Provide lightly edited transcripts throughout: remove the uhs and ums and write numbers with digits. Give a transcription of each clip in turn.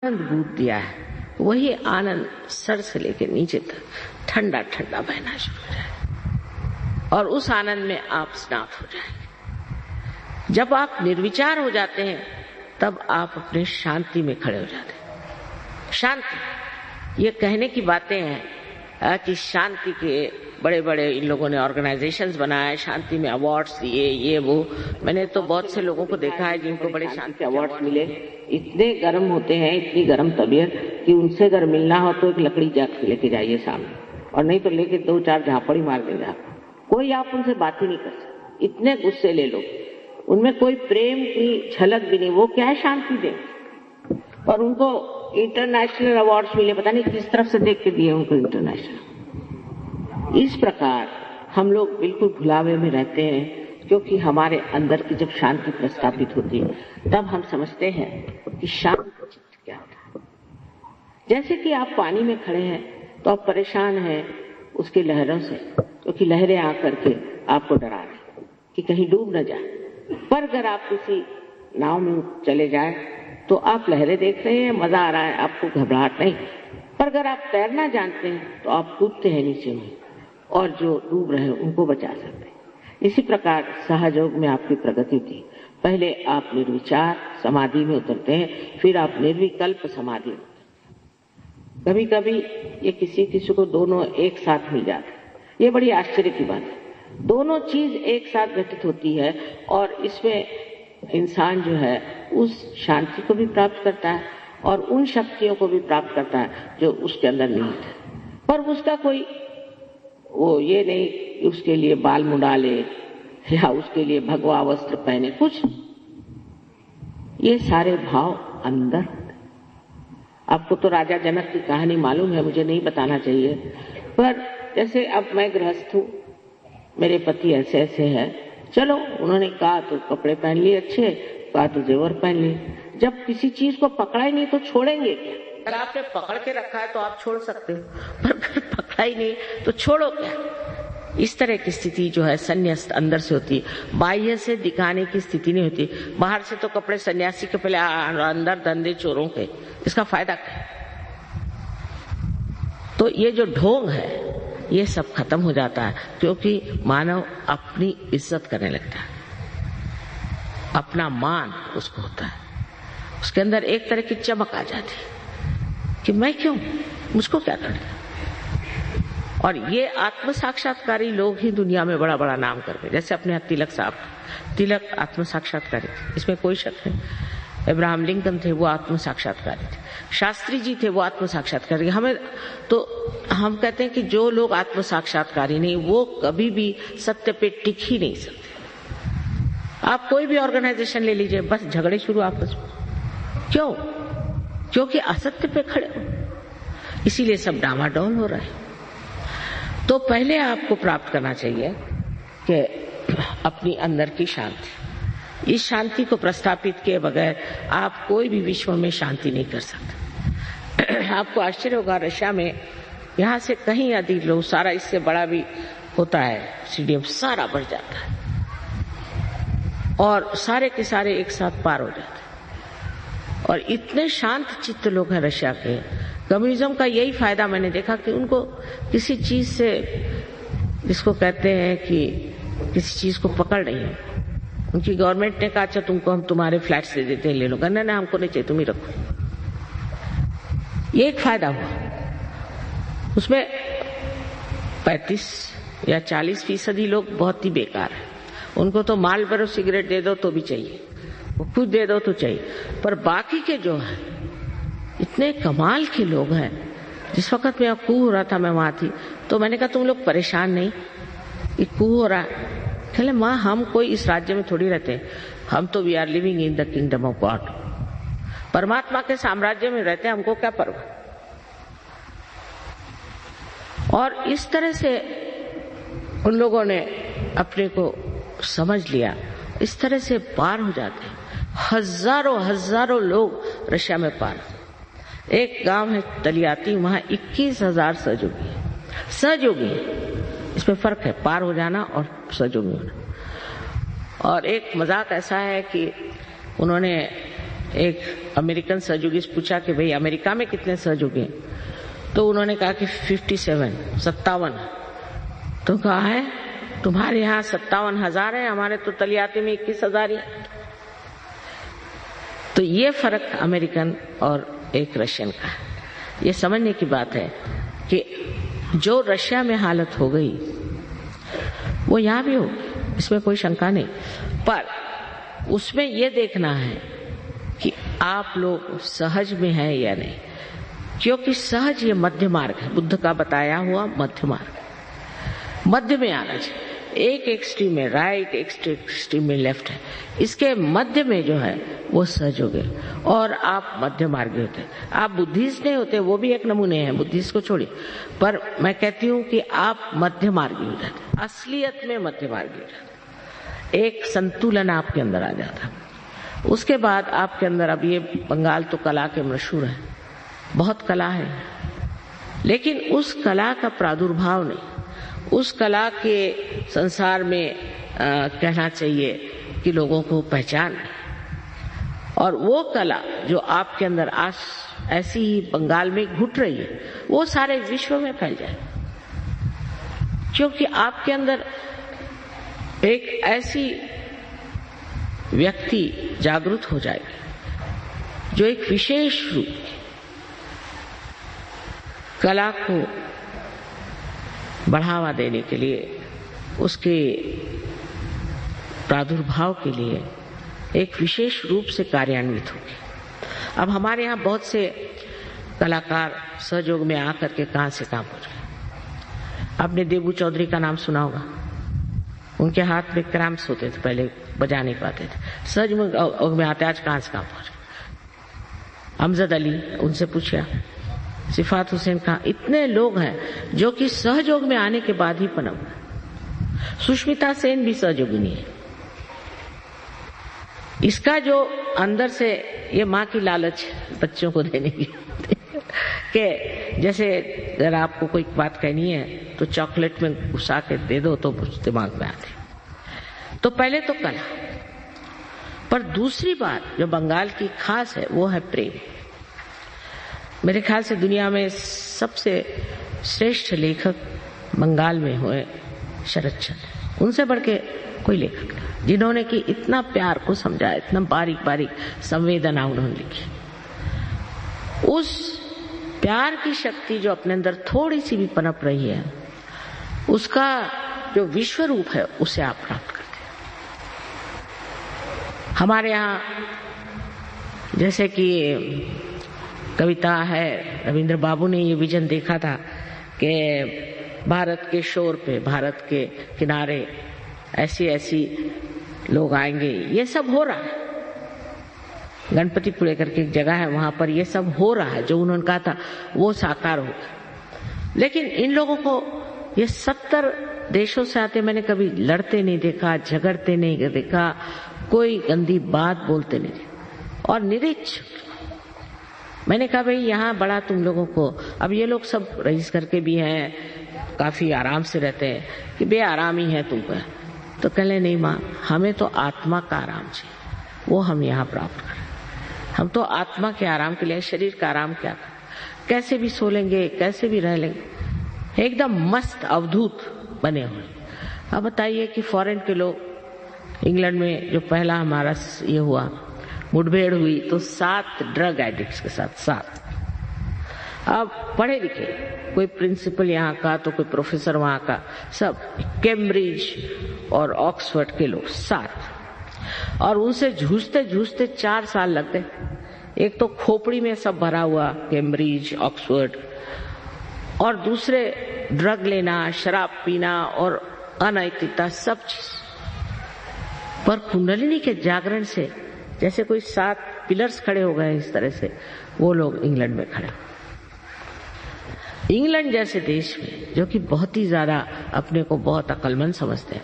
आनंद boot दिया है, वही आनंद सर से लेकर नीचे तक ठंडा ठंडा बहना शुरू हो जाए और उस आनंद में आप स्नात हो जाएंगे। जब आप निर्विचार हो जाते हैं तब आप अपने शांति में खड़े हो जाते हैं। शांति, ये कहने की बातें हैं कि शांति के बड़े बड़े इन लोगों ने ऑर्गेनाइजेशंस बनाए, शांति में अवार्ड्स दिए, ये वो। मैंने तो बहुत से लोगों को देखा है जिनको बड़े शांति अवार्ड्स मिले, इतने गर्म होते हैं, इतनी गर्म तबीयत कि उनसे अगर मिलना हो तो एक लकड़ी जाग लेके जाइए सामने, और नहीं तो लेके 2-4 झापड़ी मार देंगे आपको। कोई आप उनसे बात ही नहीं कर सकते, इतने गुस्से ले लो, उनमें कोई प्रेम की झलक भी नहीं। वो क्या है, शांति दे। और उनको इंटरनेशनल अवार्ड्स मिले, पता नहीं किस तरफ से देख के दिए उनको इंटरनेशनल। इस प्रकार हम लोग बिल्कुल भुलावे में रहते हैं, क्योंकि हमारे अंदर की जब शांति प्रस्थापित होती है तब हम समझते हैं कि शांत चित्त क्या होता है। जैसे कि आप पानी में खड़े हैं तो आप परेशान हैं उसकी लहरों से, क्योंकि लहरें आकर के आपको डरा रही कि कहीं डूब न जाए। पर अगर आप किसी नाव में चले जाए तो आप लहरें देख रहे हैं, मजा आ रहा है, आपको घबराहट नहीं। पर अगर आप तैरना जानते हैं तो आप कूदते हैं नीचे में और जो डूब रहे हैं उनको बचा सकते हैं। इसी प्रकार सहयोग में आपकी प्रगति थी। पहले आप निर्विचार समाधि में उतरते हैं, फिर आप निर्विकल्प समाधि में। कभी कभी ये किसी किसी को दोनों एक साथ मिल जाते हैं, ये बड़ी आश्चर्य की बात है। दोनों चीज एक साथ घटित होती है और इसमें इंसान जो है उस शांति को भी प्राप्त करता है और उन शक्तियों को भी प्राप्त करता है जो उसके अंदर निहित है। पर उसका कोई वो ये नहीं कि उसके लिए बाल मुंडा ले या उसके लिए भगवा वस्त्र पहने, कुछ ये सारे भाव अंदर होते। आपको तो राजा जनक की कहानी मालूम है, मुझे नहीं बताना चाहिए। पर जैसे अब मैं गृहस्थ हूँ, मेरे पति ऐसे ऐसे हैं, चलो उन्होंने कहा तो कपड़े पहन लिए अच्छे, कहा तो जेवर पहन लिए। जब किसी चीज को पकड़ा ही नहीं तो छोड़ेंगे क्या? अगर आपने पकड़ के रखा है तो आप छोड़ सकते हो, पर फिर पकड़ा ही नहीं तो छोड़ो क्या? इस तरह की स्थिति जो है संन्यास्त अंदर से होती है, बाह्य से दिखाने की स्थिति नहीं होती। बाहर से तो कपड़े सन्यासी के पहले, अंदर धंधे चोरों के, इसका फायदा क्या? तो ये जो ढोंग है ये सब खत्म हो जाता है, क्योंकि मानव अपनी इज्जत करने लगता है, अपना मान उसको होता है, उसके अंदर एक तरह की चमक आ जाती है कि मैं क्यों, मुझको क्या करना। और ये आत्म साक्षात्कारी लोग ही दुनिया में बड़ा बड़ा नाम करते, जैसे अपने यहाँ तिलक साहब, तिलक आत्म साक्षात्कारी, इसमें कोई शक नहीं। अब्राहम लिंकन थे, वो आत्म साक्षात्कारी थे। शास्त्री जी थे, वो आत्म साक्षात्कारी। हमें तो हम कहते हैं कि जो लोग आत्म साक्षात्कारी नहीं, वो कभी भी सत्य पे टिक ही नहीं सकते। आप कोई भी ऑर्गेनाइजेशन ले लीजिए, बस झगड़े शुरू आपस में। क्यों? क्योंकि असत्य पे खड़े हो, इसीलिए सब डामाडोल हो रहा है। तो पहले आपको प्राप्त करना चाहिए कि अपनी अंदर की शांति। इस शांति को प्रस्थापित किए बगैर आप कोई भी विश्व में शांति नहीं कर सकते। आपको आश्चर्य होगा, रशिया में यहाँ से कहीं अधिक लोग, सारा इससे बड़ा भी होता है स्टेडियम, सारा बढ़ जाता है और सारे के सारे एक साथ पार हो जाते हैं। और इतने शांत चित्त लोग हैं रशिया के। कम्युनिज्म का यही फायदा मैंने देखा कि उनको किसी चीज से, जिसको कहते हैं कि किसी चीज को पकड़ नहीं है। उनकी गवर्नमेंट ने कहा अच्छा तुमको हम तुम्हारे फ्लैट्स दे देते हैं, ले लो। कहना ना, हमको नहीं चाहिए, तुम ही रखो। ये एक फायदा हुआ। उसमें 35 या 40% लोग बहुत ही बेकार है। उनको तो मालबोरो सिगरेट दे दो तो भी चाहिए, वो खुद दे दो तो चाहिए। पर बाकी के जो है इतने कमाल के लोग हैं। जिस वक्त मैं कू हो रहा था, मैं वहां थी, तो मैंने कहा तुम लोग परेशान नहीं, ये कू हो रहा है? कहले माँ, हम कोई इस राज्य में थोड़ी रहते हैं, हम तो we are living in the kingdom of God, परमात्मा के साम्राज्य में रहते हैं, हमको क्या परवाह। और इस तरह से उन लोगों ने अपने को समझ लिया, इस तरह से पार हो जाते हैं। हजारों हजारों लोग रशिया में पार। एक गांव है तलियाती, वहां 21,000 सहयोगी है। सहयोगी, इसमें फर्क है पार हो जाना और सहयोगी होना। और एक मजाक ऐसा है कि उन्होंने एक अमेरिकन सहयोगी से पूछा कि भाई अमेरिका में कितने सहयोगी हैं, तो उन्होंने कहा कि 57। तो कहा है तुम्हारे यहाँ 57,000 है, हमारे तो तलियाती में 21,000 ही। तो ये फर्क अमेरिकन और एक रशियन का है। ये समझने की बात है कि जो रशिया में हालत हो गई वो यहाँ भी होगी, इसमें कोई शंका नहीं। पर उसमें ये देखना है कि आप लोग सहज में हैं या नहीं, क्योंकि सहज ये मध्य मार्ग है, बुद्ध का बताया हुआ मध्य मार्ग। मध्य में आना चाहिए, एक एक्सट्रीम में राइट, एक एक्सट्रीम में लेफ्ट है, इसके मध्य में जो है वो सहज हो गए और आप मध्य मार्गी होते। आप बुद्धिस्ट नहीं होते, वो भी एक नमूने हैं, बुद्धिस्ट को छोड़िए, पर मैं कहती हूँ कि आप मध्य मार्गी हो जाते, असलियत में मध्य मार्गी हो जाते, एक संतुलन आपके अंदर आ जाता। उसके बाद आपके अंदर, अब ये बंगाल तो कला के मशहूर है, बहुत कला है, लेकिन उस कला का प्रादुर्भाव नहीं, उस कला के संसार में कहना चाहिए कि लोगों को पहचान, और वो कला जो आपके अंदर आज ऐसी ही बंगाल में घुट रही है वो सारे विश्व में फैल जाए, क्योंकि आपके अंदर एक ऐसी व्यक्ति जागृत हो जाएगी जो एक विशेष रूप कला को बढ़ावा देने के लिए, उसके प्रादुर्भाव के लिए एक विशेष रूप से कार्यान्वित होगी। अब हमारे यहाँ बहुत से कलाकार सहयोग में आकर के कहां से काम हो रहे। आपने देबू चौधरी का नाम सुना होगा, उनके हाथ में क्रैम्प्स होते थे, पहले बजा नहीं पाते थे, सहयोग में आते, आज कहां से काम हो रहे। अमजद अली, उनसे पूछा, सिफात हुसैन का, इतने लोग हैं जो कि सहयोग में आने के बाद ही पनप गए। सुष्मिता सेन भी सहयोगिनी है। इसका जो अंदर से ये माँ की लालच बच्चों को देने की कि जैसे अगर आपको कोई बात कहनी है तो चॉकलेट में घुसा के दे दो तो दिमाग में आते। तो पहले तो कला, पर दूसरी बात जो बंगाल की खास है वो है प्रेम। मेरे ख्याल से दुनिया में सबसे श्रेष्ठ लेखक बंगाल में हुए शरद चंद्र, उनसे बढ़ के कोई लेखक नहीं, जिन्होंने कि इतना प्यार को समझा, इतना बारीक बारीक संवेदना उन्होंने लिखी। उस प्यार की शक्ति जो अपने अंदर थोड़ी सी भी पनप रही है, उसका जो विश्व रूप है उसे आप प्राप्त करते हैं। हमारे यहाँ जैसे कि कविता है, रविंद्र बाबू ने ये विजन देखा था कि भारत के शोर पे, भारत के किनारे ऐसी ऐसी लोग आएंगे। ये सब हो रहा है, गणपतिपुरे करके एक जगह है, वहां पर ये सब हो रहा है, जो उन्होंने कहा था वो साकार होगा। लेकिन इन लोगों को ये 70 देशों से आते, मैंने कभी लड़ते नहीं देखा, झगड़ते नहीं देखा, कोई गंदी बात बोलते नहीं देखा, और निरीक्षक। मैंने कहा भाई यहाँ बड़ा तुम लोगों को, अब ये लोग सब रईस करके भी हैं, काफी आराम से रहते हैं, कि बे आराम ही है तुमको। तो कहले नहीं माँ, हमें तो आत्मा का आराम चाहिए, वो हम यहाँ प्राप्त करें। हम तो आत्मा के आराम के लिए, शरीर का आराम क्या करें, कैसे भी सो लेंगे, कैसे भी रह लेंगे, एकदम मस्त अवधूत बने हुए। अब बताइए कि फॉरेन के लोग, इंग्लैंड में जो पहला हमारा ये हुआ मुठभेड़ हुई तो 7 ड्रग एडिक्ट्स के साथ 7। अब पढ़े लिखे, कोई प्रिंसिपल यहाँ का तो कोई प्रोफेसर वहां का, सब कैम्ब्रिज और ऑक्सफोर्ड के लोग 7, और उनसे जूझते जूझते 4 साल लगते। एक तो खोपड़ी में सब भरा हुआ, कैम्ब्रिज, ऑक्सफोर्ड, और दूसरे ड्रग लेना, शराब पीना और अनैतिकता, सब चीज। पर कुंडलिनी के जागरण से जैसे कोई 7 पिलर्स खड़े हो गए, इस तरह से वो लोग इंग्लैंड में खड़े। इंग्लैंड जैसे देश में जो कि बहुत ही ज्यादा अपने को बहुत अक्लमंद समझते हैं,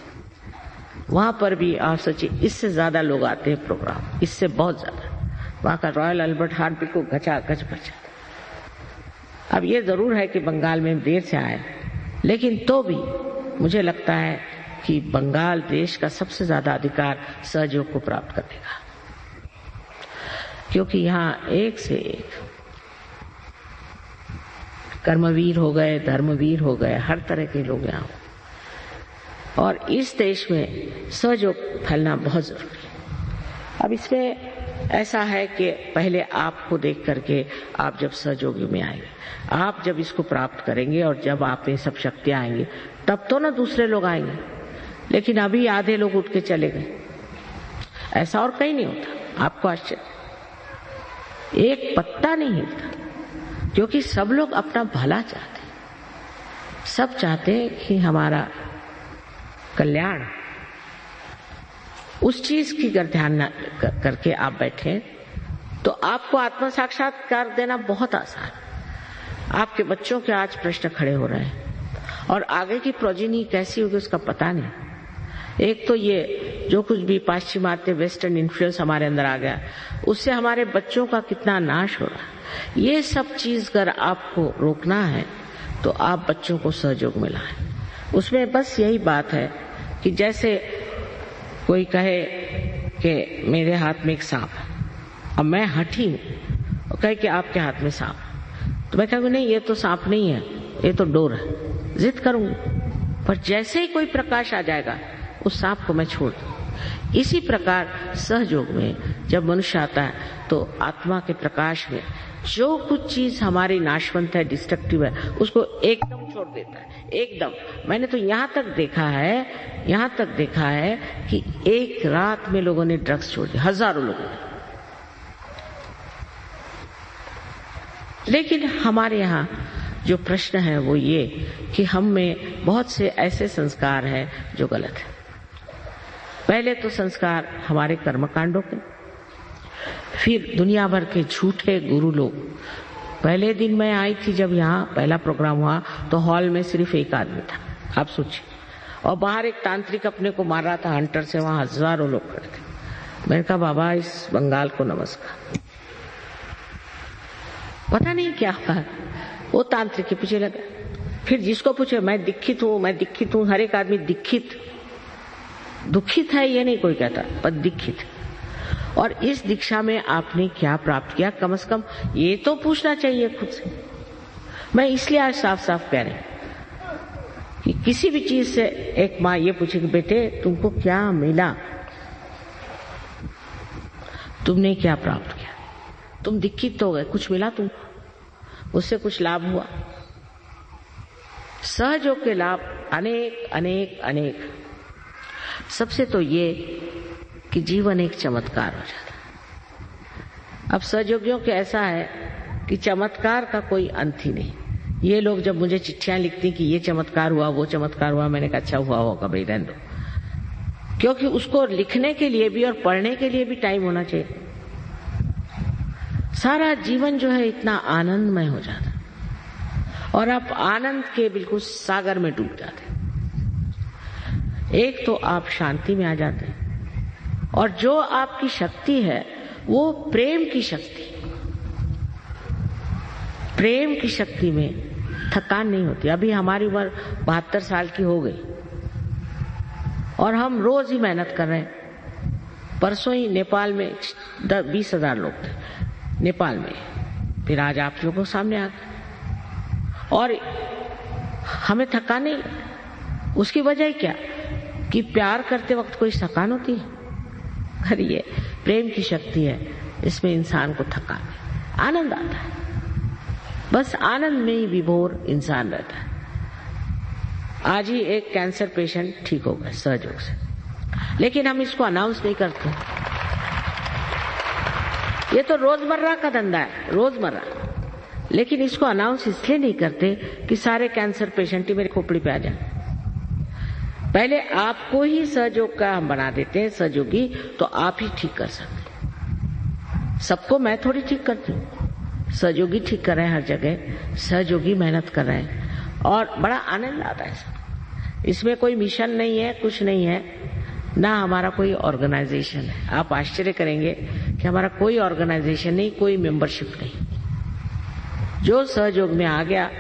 वहां पर भी आप सोचिए इससे ज्यादा लोग आते हैं प्रोग्राम, इससे बहुत ज्यादा। वहां का रॉयल अल्बर्ट हॉल भी को घचा घच बचा। अब ये जरूर है कि बंगाल में देर से आए, लेकिन तो भी मुझे लगता है कि बंगाल देश का सबसे ज्यादा अधिकार सहयोग को प्राप्त करने का। क्योंकि यहाँ एक से एक कर्मवीर हो गए, धर्मवीर हो गए, हर तरह के लोग यहाँ हो। और इस देश में सहयोग फैलना बहुत जरूरी है। अब इसमें ऐसा है कि पहले आपको देख करके आप जब सहयोगी में आएंगे, आप जब इसको प्राप्त करेंगे और जब आप में सब शक्तियां आएंगी, तब तो ना दूसरे लोग आएंगे। लेकिन अभी आधे लोग उठ के चले गए, ऐसा और कहीं नहीं होता। आपको आश्चर्य, एक पत्ता नहीं हिलता, क्योंकि सब लोग अपना भला चाहते हैं। सब चाहते हैं कि हमारा कल्याण। उस चीज की अगर ध्यान करके आप बैठे तो आपको आत्म साक्षात्कार देना बहुत आसान है। आपके बच्चों के आज प्रश्न खड़े हो रहे हैं और आगे की प्रोजिनी कैसी होगी उसका पता नहीं। एक तो ये जो कुछ भी पाश्चिमात्य वेस्टर्न इन्फ्लुएंस हमारे अंदर आ गया, उससे हमारे बच्चों का कितना नाश हो रहा है। ये सब चीज अगर आपको रोकना है तो आप बच्चों को सहयोग में लाएं। उसमें बस यही बात है कि जैसे कोई कहे कि मेरे हाथ में एक सांप है, अब मैं हठी हूं और कहे कि आपके हाथ में सांप है, तो मैं कहूँगी नहीं, ये तो सांप नहीं है, ये तो डोर है। जिद करूंगी, पर जैसे ही कोई प्रकाश आ जाएगा उस सांप को मैं छोड़ दूं। इसी प्रकार सहयोग में जब मनुष्य आता है तो आत्मा के प्रकाश में जो कुछ चीज हमारी नाशवंत है, डिस्ट्रक्टिव है, उसको एकदम छोड़ देता है। एकदम। मैंने तो यहाँ तक देखा है कि एक रात में लोगों ने ड्रग्स छोड़ दिया, हजारों लोगों ने। लेकिन हमारे यहाँ जो प्रश्न है वो ये कि हम में बहुत से ऐसे संस्कार हैं जो गलत है। पहले तो संस्कार हमारे कर्मकांडों के, फिर दुनिया भर के झूठे गुरु लोग। पहले दिन मैं आई थी जब यहाँ पहला प्रोग्राम हुआ तो हॉल में सिर्फ एक आदमी था, आप सोचिए, और बाहर एक तांत्रिक अपने को मार रहा था हंटर से, वहां हजारों लोग खड़े थे। मैंने कहा बाबा इस बंगाल को नमस्कार। पता नहीं क्या हुआ, वो तांत्रिक के पीछे लगा। फिर जिसको पूछे मैं दीक्षित हूँ, हर एक आदमी दुखित है ये नहीं कोई कहता, पर दीक्षित। और इस दीक्षा में आपने क्या प्राप्त किया, कम से कम ये तो पूछना चाहिए खुद से। मैं इसलिए आज साफ साफ कह रही कि किसी भी चीज से एक माँ ये पूछे कि बेटे तुमको क्या मिला, तुमने क्या प्राप्त किया, तुम दीक्षित तो हो गए, कुछ मिला तुमको, उससे कुछ लाभ हुआ। सहयोग के लाभ अनेक अनेक अनेक। सबसे तो ये कि जीवन एक चमत्कार हो जाता है। अब सहयोगियों के ऐसा है कि चमत्कार का कोई अंत ही नहीं। ये लोग जब मुझे चिट्ठियां लिखती कि ये चमत्कार हुआ, वो चमत्कार हुआ, मैंने कहा अच्छा हुआ होगा भाई, रहने दो, क्योंकि उसको लिखने के लिए भी और पढ़ने के लिए भी टाइम होना चाहिए। सारा जीवन जो है इतना आनंदमय हो जाता और आप आनंद के बिल्कुल सागर में डूब जाते। एक तो आप शांति में आ जाते हैं, और जो आपकी शक्ति है वो प्रेम की शक्ति। प्रेम की शक्ति में थकान नहीं होती। अभी हमारी उम्र 72 साल की हो गई और हम रोज ही मेहनत कर रहे हैं। परसों ही नेपाल में 20,000 लोग थे नेपाल में, फिर आज आप लोगों के सामने आ गए और हमें थकान नहीं। उसकी वजह क्या कि प्यार करते वक्त कोई थकान होती है? अरे ये प्रेम की शक्ति है, इसमें इंसान को थकान, आनंद आता है। बस आनंद में ही विभोर इंसान रहता है। आज ही एक कैंसर पेशेंट ठीक हो गए सहयोग से, लेकिन हम इसको अनाउंस नहीं करते। ये तो रोजमर्रा का धंधा है, रोजमर्रा। लेकिन इसको अनाउंस इसलिए नहीं करते कि सारे कैंसर पेशेंट ही मेरी खोपड़ी पे आ जाए। पहले आपको ही सहयोग का हम बना देते हैं सहयोगी, तो आप ही ठीक कर सकते। सबको मैं थोड़ी ठीक करती हूँ, सहयोगी ठीक कर रहे हैं हर जगह, सहयोगी मेहनत कर रहे हैं और बड़ा आनंद आता है। इसमें कोई मिशन नहीं है, कुछ नहीं है, ना हमारा कोई ऑर्गेनाइजेशन है। आप आश्चर्य करेंगे कि हमारा कोई ऑर्गेनाइजेशन नहीं, कोई मेंबरशिप नहीं। जो सहयोग में आ गया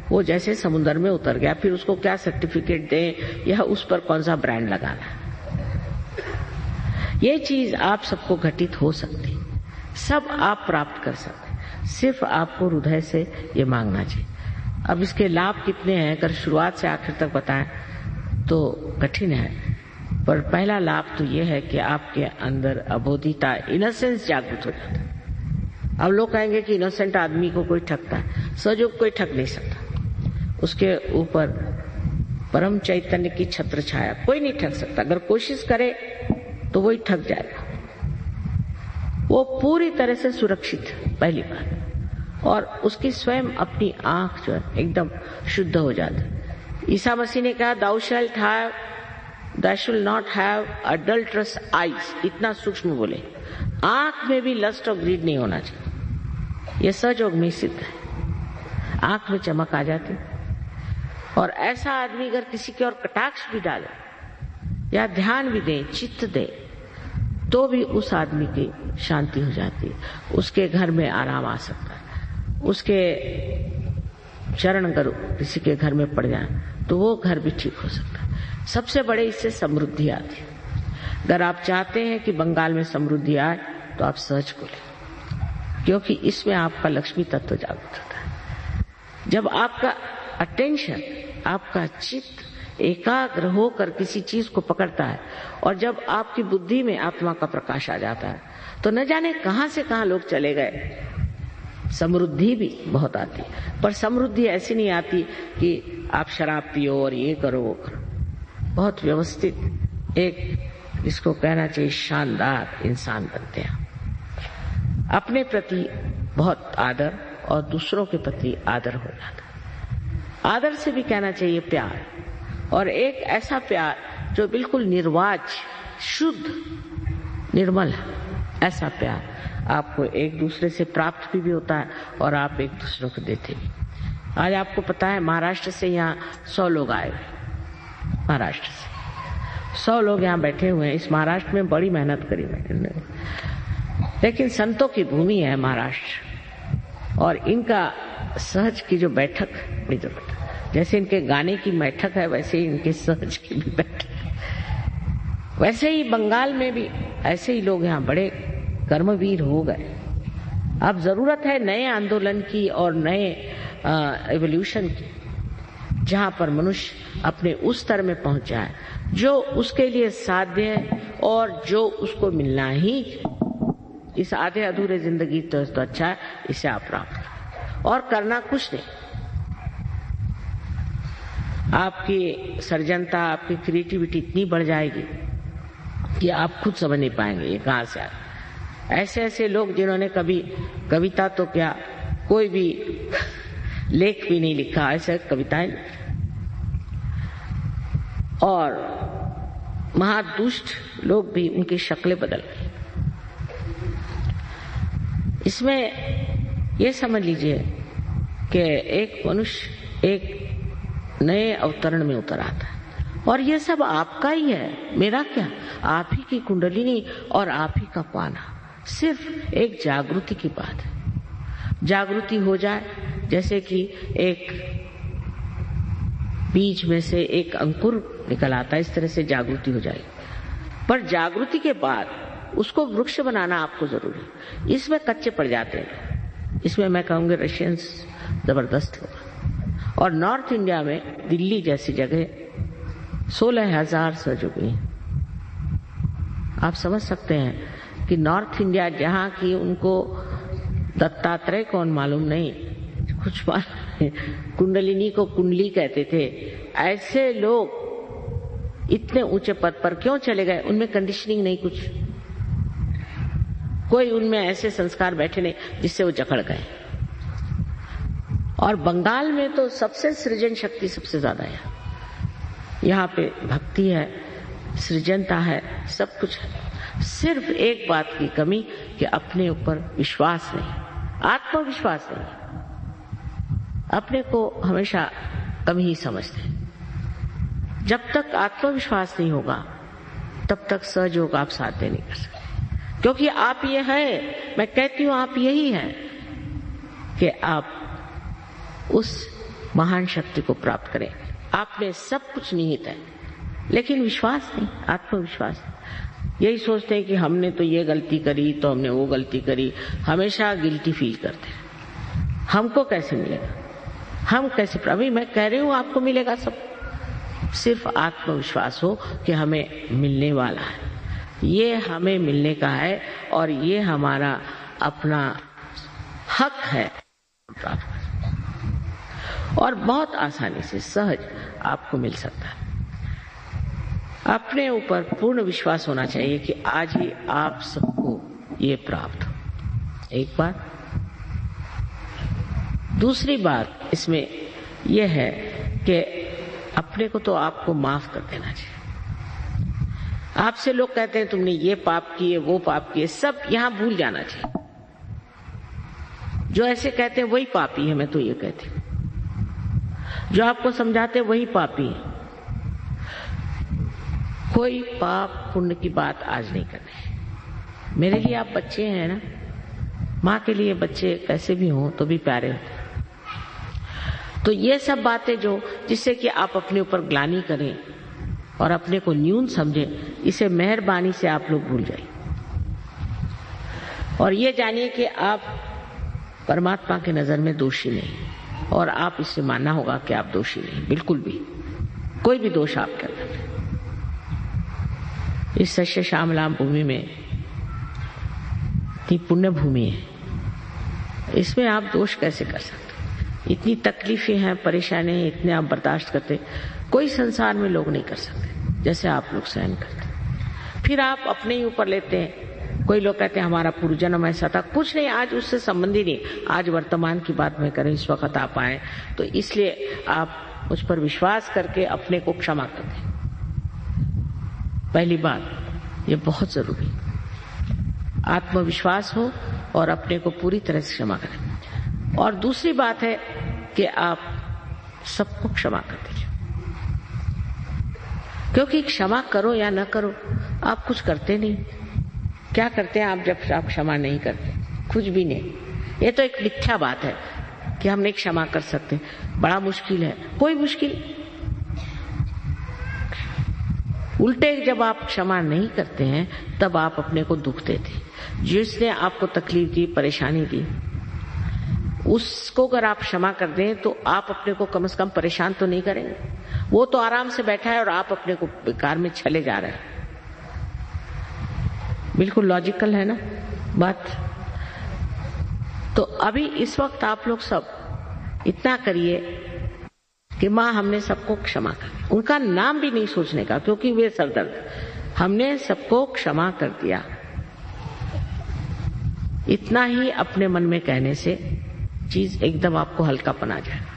वो जैसे समुद्र में उतर गया, फिर उसको क्या सर्टिफिकेट दें या उस पर कौन सा ब्रांड लगाना। ये चीज आप सबको घटित हो सकती, सब आप प्राप्त कर सकते हैं, सिर्फ आपको हृदय से ये मांगना चाहिए। अब इसके लाभ कितने हैं अगर शुरुआत से आखिर तक बताएं तो कठिन है, पर पहला लाभ तो ये है कि आपके अंदर अबोधिता, इनोसेंस जागृत हो जाता है। अब लोग कहेंगे कि इनोसेंट आदमी को कोई ठगता है, सजग कोई ठग नहीं सकता, उसके ऊपर परम चैतन्य की छत्र छाया, कोई नहीं ठग सकता। अगर कोशिश करे तो वही ठग जाएगा। वो पूरी तरह से सुरक्षित है पहली बात, और उसकी स्वयं अपनी आंख जो है एकदम शुद्ध हो जाती है। ईसा मसीह ने कहा thou shall not have adulterous eyes, इतना सूक्ष्म बोले, आंख में भी लस्ट और ग्रीड नहीं होना चाहिए। यह सहयोग में सिद्ध है, आंख में चमक आ जाती। और ऐसा आदमी अगर किसी के और कटाक्ष भी डाले या ध्यान भी दे, चित्त दे, तो भी उस आदमी की शांति हो जाती है, उसके घर में आराम आ सकता है। उसके चरण अगर किसी के घर में पड़ जाए तो वो घर भी ठीक हो सकता है। सबसे बड़े इससे समृद्धि आती है। अगर आप चाहते हैं कि बंगाल में समृद्धि आए तो आप सर्च खोलें, क्योंकि इसमें आपका लक्ष्मी तत्व जागृत होता है। जब आपका अटेंशन, आपका चित्त एकाग्र होकर किसी चीज को पकड़ता है और जब आपकी बुद्धि में आत्मा का प्रकाश आ जाता है तो न जाने कहां से कहां लोग चले गए। समृद्धि भी बहुत आती है, पर समृद्धि ऐसी नहीं आती कि आप शराब पियो और ये करो वो करो। बहुत व्यवस्थित एक, इसको कहना चाहिए, शानदार इंसान बनते हैं। अपने प्रति बहुत आदर और दूसरों के प्रति आदर हो जाता है। आदर से भी कहना चाहिए प्यार, और एक ऐसा प्यार जो बिल्कुल निर्वाज, शुद्ध, निर्मल है। ऐसा प्यार आपको एक दूसरे से प्राप्त भी होता है और आप एक दूसरे को देते भी। आज आपको पता है महाराष्ट्र से यहाँ 100 लोग आए हुए, महाराष्ट्र से 100 लोग यहाँ बैठे हुए हैं। इस महाराष्ट्र में बड़ी मेहनत करी मैंने, लेकिन संतों की भूमि है महाराष्ट्र, और इनका सहज की जो बैठक बड़ी जरूरत है। जैसे इनके गाने की बैठक है वैसे ही इनके सहज की भी बैठक है। वैसे ही बंगाल में भी ऐसे ही लोग यहाँ बड़े कर्मवीर हो गए। अब जरूरत है नए आंदोलन की और नए एवोल्यूशन की, जहां पर मनुष्य अपने उस स्तर में पहुंच जाए जो उसके लिए साध्य है और जो उसको मिलना ही। इस आधे अधूरे जिंदगी तो अच्छा है, इसे आप प्राप्त करें और करना कुछ नहीं। आपकी सर्जनता, आपकी क्रिएटिविटी इतनी बढ़ जाएगी कि आप खुद समझ नहीं पाएंगे ये कहां से आए। ऐसे ऐसे लोग जिन्होंने कभी कविता तो क्या, कोई भी लेख भी नहीं लिखा, ऐसे कविताएं, और महादुष्ट लोग भी, उनकी शक्लें बदल गई। इसमें यह समझ लीजिए कि एक मनुष्य एक नए अवतरण में उतर आता है, और यह सब आपका ही है, मेरा क्या। आप ही की कुंडलिनी और आप ही का पाना, सिर्फ एक जागृति की बात है। जागृति हो जाए, जैसे कि एक बीज में से एक अंकुर निकल आता है, इस तरह से जागृति हो जाएगी। पर जागृति के बाद उसको वृक्ष बनाना आपको जरूरी है। इसमें कच्चे पड़ जाते हैं। इसमें मैं कहूंगी रशियंस जबरदस्त होगा। और नॉर्थ इंडिया में दिल्ली जैसी जगह 16,000 सहयोगी हैं। आप समझ सकते हैं कि नॉर्थ इंडिया, जहां की उनको दत्तात्रेय कौन मालूम नहीं, कुछ कुंडलिनी को कुंडली कहते थे, ऐसे लोग इतने ऊंचे पद पर क्यों चले गए? उनमें कंडीशनिंग नहीं, कुछ कोई उनमें ऐसे संस्कार बैठे नहीं जिससे वो जकड़ गए। और बंगाल में तो सबसे सृजन शक्ति सबसे ज्यादा है। यहाँ पे भक्ति है, सृजनता है, सब कुछ है। सिर्फ एक बात की कमी कि अपने ऊपर विश्वास नहीं, आत्मविश्वास नहीं। अपने को हमेशा कम ही समझते हैं। जब तक आत्मविश्वास नहीं होगा तब तक सहयोग आप साथ नहीं कर सकते, क्योंकि आप ये है, मैं कहती हूं आप यही हैं कि आप उस महान शक्ति को प्राप्त करें। आप में सब कुछ निहित है, लेकिन विश्वास नहीं, आत्मविश्वास नहीं। यही सोचते हैं कि हमने तो ये गलती करी तो हमने वो गलती करी, हमेशा गिल्टी फील करते हैं। हमको कैसे मिलेगा, हम कैसे, अभी मैं कह रही हूँ आपको मिलेगा सब, सिर्फ आत्मविश्वास हो कि हमें मिलने वाला है, ये हमें मिलने का है और ये हमारा अपना हक है और बहुत आसानी से सहज आपको मिल सकता है। अपने ऊपर पूर्ण विश्वास होना चाहिए कि आज ही आप सबको ये प्राप्त हो। एक बात। दूसरी बात इसमें यह है कि अपने को तो आपको माफ कर देना चाहिए। आपसे लोग कहते हैं तुमने ये पाप किए वो पाप किए, सब यहां भूल जाना चाहिए। जो ऐसे कहते हैं वही पापी है, मैं तो ये कहती हूँ। जो आपको समझाते हैं वही पापी है। कोई पाप पुण्य की बात आज नहीं करनी। मेरे लिए आप बच्चे हैं ना, माँ के लिए बच्चे कैसे भी हों तो भी प्यारे होते हैं। तो ये सब बातें जो जिससे कि आप अपने ऊपर ग्लानि करें और अपने को न्यून समझें, इसे मेहरबानी से आप लोग भूल जाइए और ये जानिए कि आप परमात्मा के नजर में दोषी नहीं, और आप इससे मानना होगा कि आप दोषी नहीं, बिल्कुल भी कोई भी दोष आपके अंदर नहीं। इस सच्चे श्यामलाम भूमि में इतनी पुण्य भूमि है, इसमें आप दोष कैसे कर सकते? इतनी तकलीफें हैं, परेशानी है, इतने आप बर्दाश्त करते, कोई संसार में लोग नहीं कर सकते जैसे आप लोग सहन करते। फिर आप अपने ही ऊपर लेते हैं। कोई लोग कहते हैं हमारा पूर्व जन्म ऐसा था, कुछ नहीं, आज उससे संबंधी नहीं, आज वर्तमान की बात मैं करें, इस वक्त आप आए तो इसलिए आप मुझ पर विश्वास करके अपने को क्षमा कर दें। पहली बात ये बहुत जरूरी, आत्मविश्वास हो और अपने को पूरी तरह से क्षमा करें। और दूसरी बात है कि आप सबको क्षमा कर दीजिए, क्योंकि क्षमा करो या न करो आप कुछ करते नहीं। क्या करते हैं आप जब आप क्षमा नहीं करते? कुछ भी नहीं। ये तो एक मिथ्या बात है कि हम नहीं क्षमा कर सकते, बड़ा मुश्किल है। कोई मुश्किल, उल्टे जब आप क्षमा नहीं करते हैं तब आप अपने को दुख देते। जिसने आपको तकलीफ दी, परेशानी दी, उसको अगर आप क्षमा कर दें तो आप अपने को कम से कम परेशान तो नहीं करेंगे। वो तो आराम से बैठा है और आप अपने को बेकार में चले जा रहे हैं। बिल्कुल लॉजिकल है ना बात। तो अभी इस वक्त आप लोग सब इतना करिए कि माँ हमने सबको क्षमा कर, उनका नाम भी नहीं सोचने का, क्योंकि वे सरदर्द, हमने सबको क्षमा कर दिया। इतना ही अपने मन में कहने से चीज एकदम आपको हल्कापन आ जाएगा।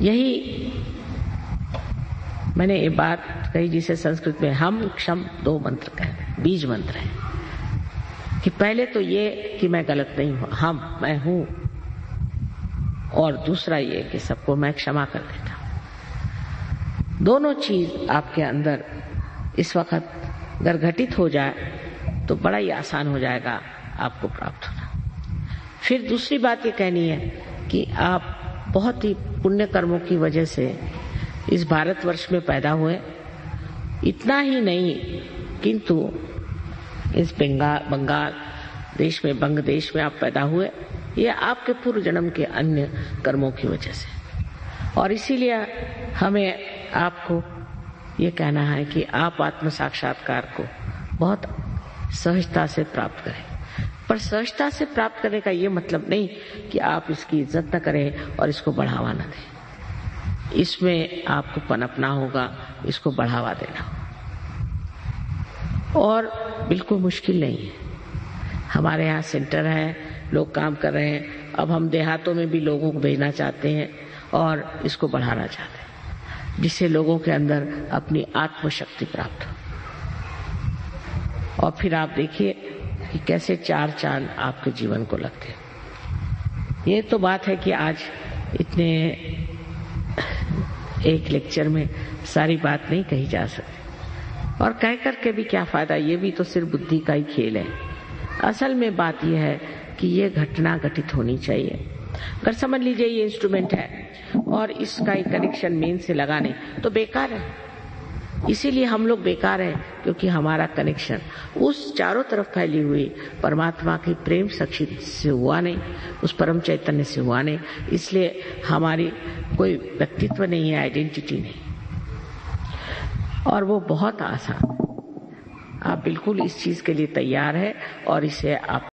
यही मैंने ये बात कही जिसे संस्कृत में हम क्षम दो मंत्र कहते हैं, बीज मंत्र है कि पहले तो ये कि मैं गलत नहीं हूं, हम मैं हूं, और दूसरा ये कि सबको मैं क्षमा कर देता हूं। दोनों चीज आपके अंदर इस वक्त अगर घटित हो जाए तो बड़ा ही आसान हो जाएगा आपको प्राप्त होना। फिर दूसरी बात ये कहनी है कि आप बहुत ही पुण्य कर्मों की वजह से इस भारतवर्ष में पैदा हुए। इतना ही नहीं किंतु इस बंगाल देश में, बंग देश में आप पैदा हुए, ये आपके पूर्व जन्म के अन्य कर्मों की वजह से। और इसीलिए हमें आपको ये कहना है कि आप आत्म साक्षात्कार को बहुत सहजता से प्राप्त करें। पर सहजता से प्राप्त करने का ये मतलब नहीं कि आप इसकी इज्जत न करें और इसको बढ़ावा न दें। इसमें आपको पनपना होगा, इसको बढ़ावा देना होगा। और बिल्कुल मुश्किल नहीं है। हमारे यहाँ सेंटर है, लोग काम कर रहे हैं। अब हम देहातों में भी लोगों को भेजना चाहते हैं और इसको बढ़ाना चाहते हैं, जिससे लोगों के अंदर अपनी आत्मशक्ति प्राप्त हो। और फिर आप देखिए कि कैसे चार चांद आपके जीवन को लगते हैं। ये तो बात है कि आज इतने एक लेक्चर में सारी बात नहीं कही जा सकती, और कह करके भी क्या फायदा, ये भी तो सिर्फ बुद्धि का ही खेल है। असल में बात यह है कि ये घटना घटित होनी चाहिए। अगर समझ लीजिए ये इंस्ट्रूमेंट है और इसका एक कनेक्शन मेन से लगा नहीं तो बेकार है। इसीलिए हम लोग बेकार हैं, क्योंकि हमारा कनेक्शन उस चारों तरफ फैली हुई परमात्मा की प्रेम शक्ति से हुआ नहीं, उस परम चैतन्य से हुआ नहीं। इसलिए हमारी कोई व्यक्तित्व नहीं है, आइडेंटिटी नहीं। और वो बहुत आसान, आप बिल्कुल इस चीज के लिए तैयार है और इसे आप